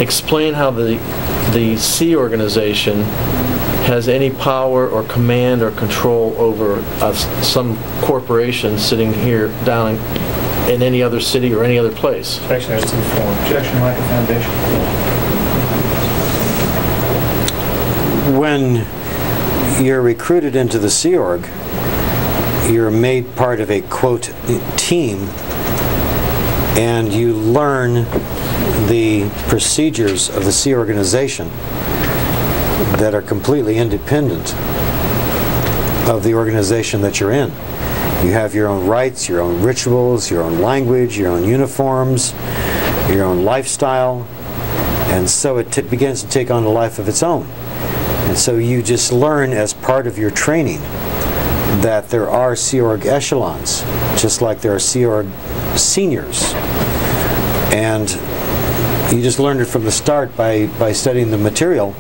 explain how the C organization has any power or command or control over some corporation sitting here down in any other city or any other place. Objection as to the form. Objection, lack of foundation. When you're recruited into the Sea Org, you're made part of a, quote, team, and you learn the procedures of the Sea organization that are completely independent of the organization that you're in. You have your own rights, your own rituals, your own language, your own uniforms, your own lifestyle, and so it begins to take on a life of its own. And so you just learn as part of your training that there are Sea Org echelons, just like there are Sea Org seniors. And you just learned it from the start by studying the material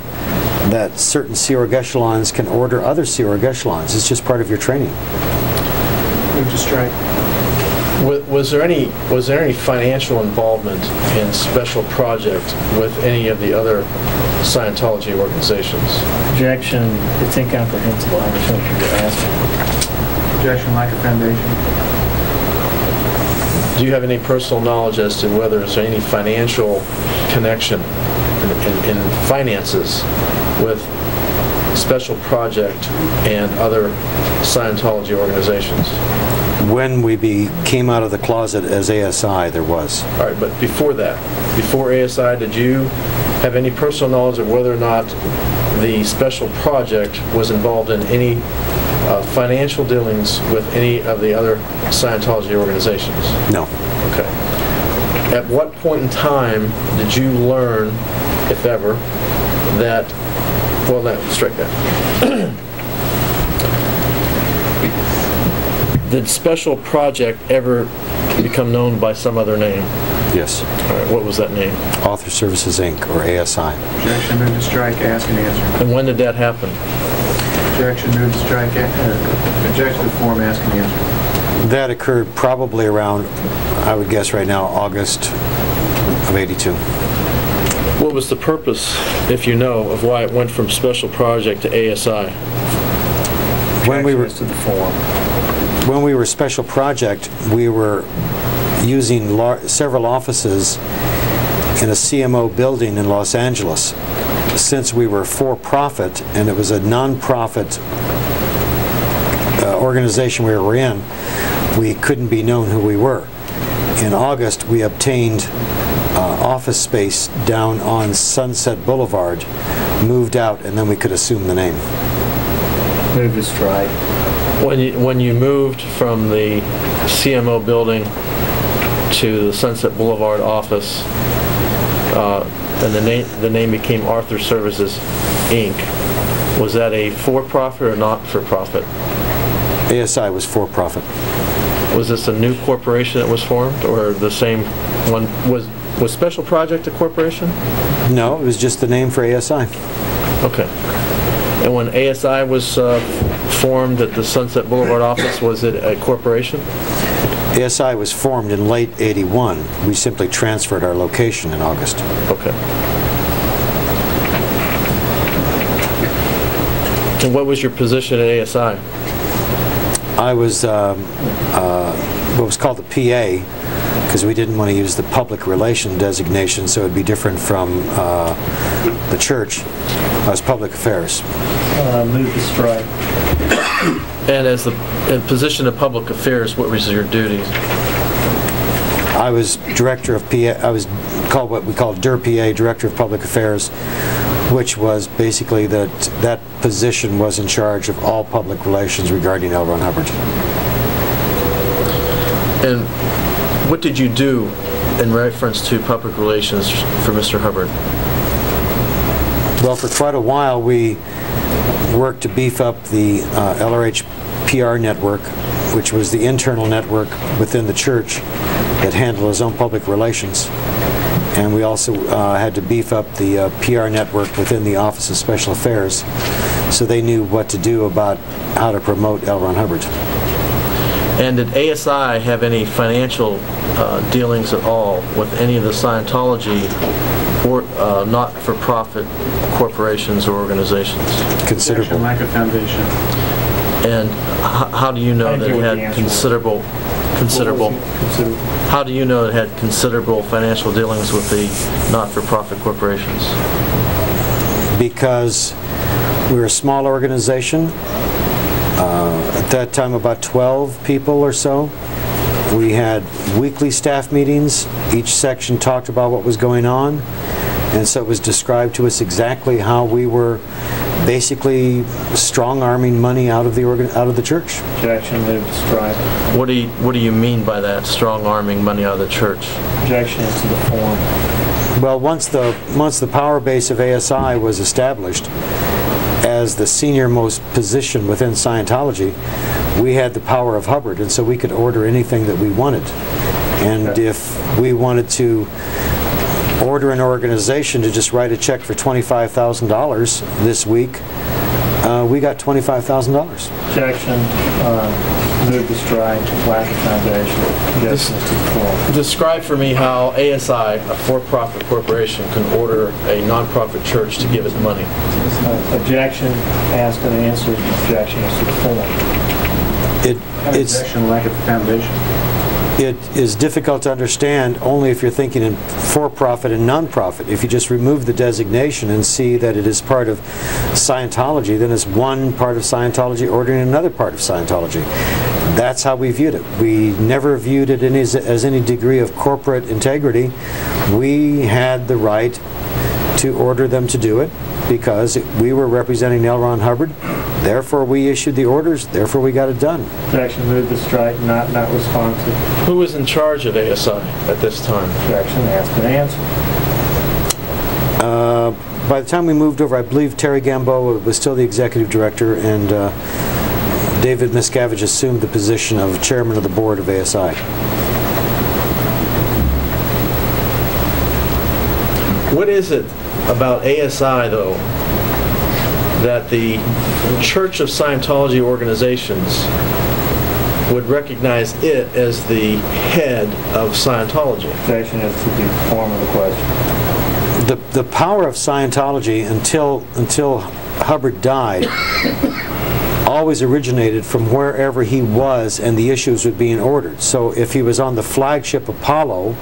that certain Sea Org echelons can order other Sea Org echelons. It's just part of your training. Move to strike. Was there any financial involvement in Special Project with any of the other Scientology organizations? Objection. It's incomprehensible. I understand what you're asking. Objection, lack of foundation. Do you have any personal knowledge as to whether there's any financial connection in finances with Special Project and other Scientology organizations? When we came out of the closet as ASI, there was. All right, but before that, before ASI, did you have any personal knowledge of whether or not the Special Project was involved in any financial dealings with any of the other Scientology organizations? No. Okay. At what point in time did you learn, if ever, that, well, no, strike that. Did Special Project ever become known by some other name? Yes. All right, what was that name? Author Services, Inc., or ASI. Objection, move to strike, ask and answer. And when did that happen? Objection, move to strike, objection to the form, ask and answer. That occurred probably around, I would guess right now, August of '82. What was the purpose, if you know, of why it went from Special Project to ASI? When we were to the form. When we were Special Project, we were using several offices in a CMO building in Los Angeles. Since we were for-profit and it was a non-profit organization we were in, we couldn't be known who we were. In August, we obtained office space down on Sunset Boulevard, moved out, and then we could assume the name. Move to strike. When you moved from the CMO building to the Sunset Boulevard office, and the name became Author Services, Inc., was that a for-profit or not-for-profit? ASI was for-profit. Was this a new corporation that was formed, or the same one? Was Special Project a corporation? No, it was just the name for ASI. Okay. And when ASI was formed at the Sunset Boulevard office, was it a corporation? ASI was formed in late '81. We simply transferred our location in August. Okay. And what was your position at ASI? I was what was called the PA, because we didn't want to use the public relation designation, so it would be different from the church. I was public affairs. Move to strike. And as the position of public affairs, what was your duties? I was director of PA. I was called what we call DIR PA, Director of Public Affairs, which was basically that position was in charge of all public relations regarding L. Ron Hubbard. And what did you do in reference to public relations for Mr. Hubbard? Well, for quite a while we worked to beef up the LRH PR network, which was the internal network within the church that handled his own public relations. And we also had to beef up the PR network within the Office of Special Affairs, so they knew what to do about how to promote L. Ron Hubbard. And did ASI have any financial dealings at all with any of the Scientology or not-for-profit corporations or organizations? Considerable. Lack of foundation. And how do you know that it had considerable? Considerable. How do you know it had considerable financial dealings with the not-for-profit corporations? Because we're a small organization. At that time, about 12 people or so. We had weekly staff meetings. Each section talked about what was going on. And so it was described to us exactly how we were basically strong-arming money out of the church. Objection, moved to strike. What do you mean by that, strong-arming money out of the church? Objection to the form. Well, once the power base of ASI was established as the senior-most position within Scientology, we had the power of Hubbard, and so we could order anything that we wanted. And if we wanted to order an organization to just write a check for $25,000 this week, we got $25,000. Objection, moved to strike, lack of foundation. Objection to the form. Describe for me how ASI, a for-profit corporation, can order a non-profit church to give it money. Objection, asked and answered. Objection is to the form. Objection, lack of foundation. It is difficult to understand only if you're thinking in for-profit and non-profit. If you just remove the designation and see that it is part of Scientology, then it's one part of Scientology ordering another part of Scientology. That's how we viewed it. We never viewed it as any degree of corporate integrity. We had the right to order them to do it because we were representing L. Ron Hubbard. Therefore, we issued the orders. Therefore, we got it done. Objection, moved to strike, not responsive. Who was in charge of ASI at this time? Objection, asked and answered. By the time we moved over, I believe Terry Gamboa was still the executive director, and David Miscavige assumed the position of chairman of the board of ASI. What is it about ASI, though, that the Church of Scientology organizations would recognize it as the head of Scientology? Objection is to the form of the question. The power of Scientology until Hubbard died always originated from wherever he was and the issues were being ordered. So if he was on the flagship Apollo,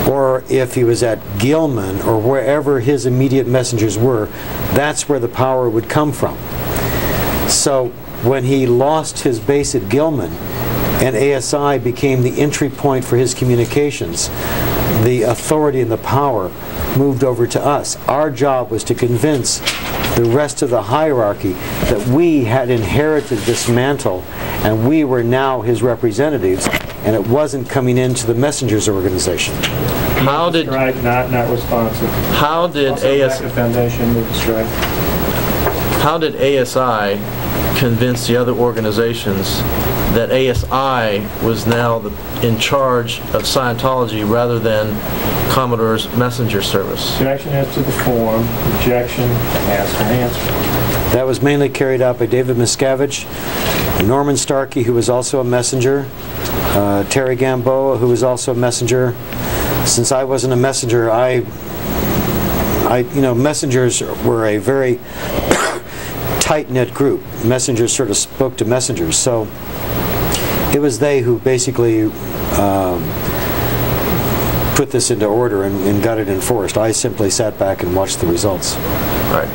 or if he was at Gilman, or wherever his immediate messengers were, that's where the power would come from. So when he lost his base at Gilman and ASI became the entry point for his communications, the authority and the power moved over to us. Our job was to convince the rest of the hierarchy that we had inherited this mantle and we were now his representatives, and it wasn't coming into the messengers organization. How did strike, not responsive. How did ASI foundation move to strike? How did ASI convince the other organizations that ASI was now in charge of Scientology rather than Commodore's messenger service? Objection as to the form. Objection, asked and answered. That was mainly carried out by David Miscavige, Norman Starkey, who was also a messenger, Terry Gamboa, who was also a messenger. Since I wasn't a messenger, messengers were a very tight-knit group. Messengers sort of spoke to messengers, so it was they who basically put this into order and got it enforced. I simply sat back and watched the results. All right.